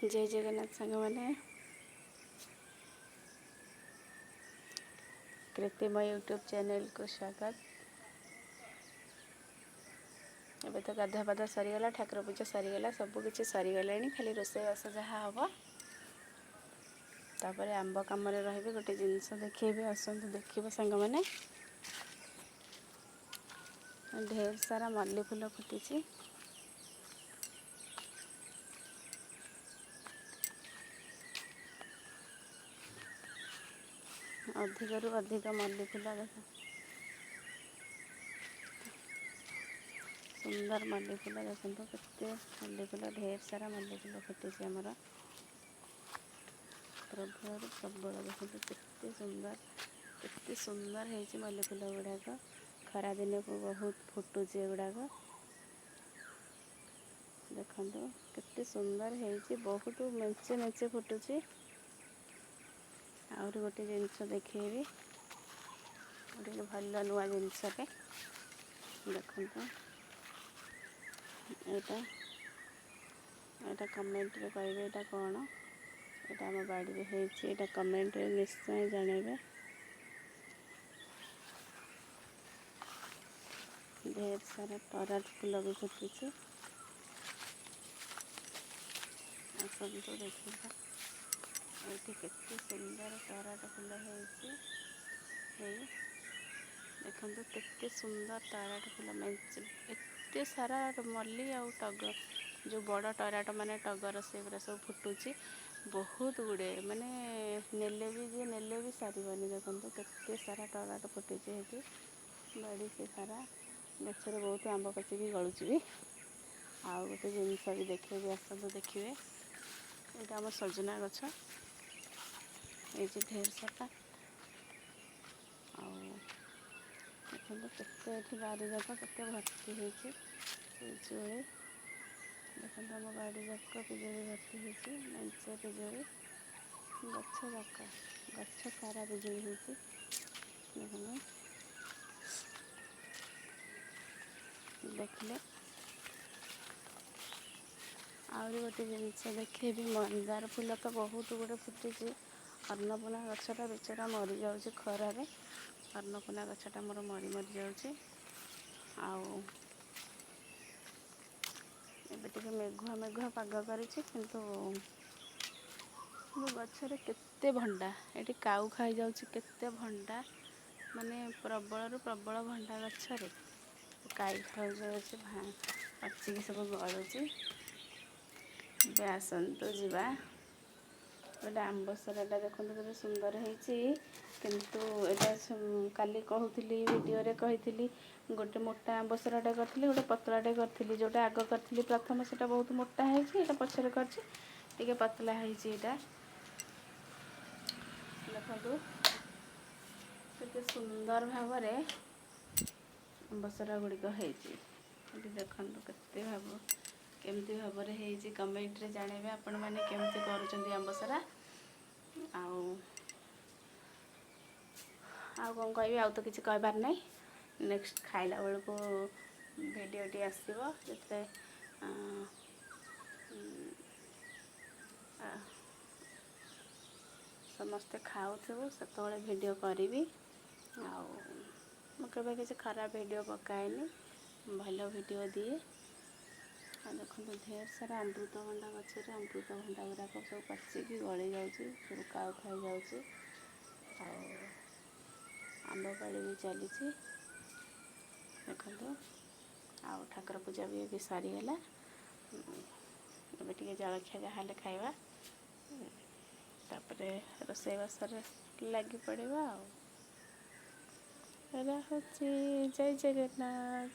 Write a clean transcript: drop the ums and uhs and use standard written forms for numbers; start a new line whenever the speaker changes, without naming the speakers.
जय जगन्नाथ सांग मैंने कृतिमय यूट्यूब चैनल को स्वागत। एबे तो गाधा पाधा सरीगला, ठाकुर पूजा सरीगला, सबकि सरीगला, खाली रोषेईबास जहाँ हम तापर आंब कम रही गोटे जिनस देखी आसतु देखिए सांग मैंने ढेर सारा मल्ली फूल फुटी अधिकरू अधिक मल्ली फूल देख सुंदर मल्ली फूल देखो केते मल्ली फूल ढेर सारा मल्ली फूल फुटी आमर प्रबल प्रबल देखो केते सुंदर है मल्ली फूल गुड़ाक खरा दिन को बहुत फुटुच गुड़ाक देखो केते सुंदर है बहुत मेंचे मेंचे फुटुच। आउरी गोटे जिनस देखी गोटे भल नुआ जिनसटे देखो यहाँ कमेंट रे कहे यहाँ कौन यहाँ आम बाड़ी है कमेंट रे निश्चय जनइबे। ढेर सारा टराट फूल भी फुटी सब तो देखा ये केते सुंदर टराट फूल है देखो केते सुंदर टराट फूल मेंचे एते सारा मल्ली आ टगर जो बड़ टराट माने टगर से सब फुटुची बहुत गुड़े माने नेले भी जे नेले भी सारिबनी देखो केते सारा टराट फुटुची है बाड़ी से सारा गचर बहुत आंब पचिकी गलुची भी आउ गोटे जिनस भी देखिए आसतु देखिए यहाँ आम सजना गछ ये ढेर सारा देखो केते बाड़ी जाक केते भर्ती होती पिजुली देखो आम बाड़ी जाक पिजुली भर्ती होती मेंचे पिजुली गछ जाक गछ सारा पिजुली होती देखो देखले आउरी गोटे जिनस देखे भी मंदार फूल तो बहुत गुड़े फुटी अन्नपूर्णा गछटा बेचारा मरी जाऊँगी खरारे अन्नपूर्णा गछटा मोर मरी मरी जाऊँगी आउ एबे टिके मेघुआ मेघुआ पाग करिछि किंतु गछरे केते भंडा एटी काऊ खाई जाउछि केते भंडा माने प्रबल रु प्रबल भंडा गछरे काई खाऊ जाउछि पचिकी सब गलुछि। बे आसतु जीवा गोटे आंबसराटा देखो केते सुंदर होइछि किंतु एटा काली कहूली वीडियो रे कही गोटे मोटा आंबसराटे करी गोटे पतलाटे करी जोटा आग करी प्रथम से बहुत मोटा है पछरे कर पतला है देखो केते सुंदर भाव आंबसरा गुड़िक होती देखो केते भाव केमती भाव है कमेंट रे जानवे आपण मैंने केमती करुँच आंबसरा आउ कौन कह आउ तो किसी कहबार नहीं नेक्स्ट खाइला बेल को भिडियोटी आसो जो समस्ते खाऊ से वीडियो करी आवे किसी खराब वीडियो पकाएनि भल वीडियो दिए देखो ढेर सारा अमृतभंडा गचर अमृतभंडा गुड़ाक सब पचिकी गली जाऊँगी सब काऊ खाई जाऊँगी आंब बाड़ी भी चली देखो आउ ठाकुर पूजा भी सरीगला टे जलखिया जहाँ खाइबा तापर रोषेईबास लगी पड़ा। जय जगन्नाथ।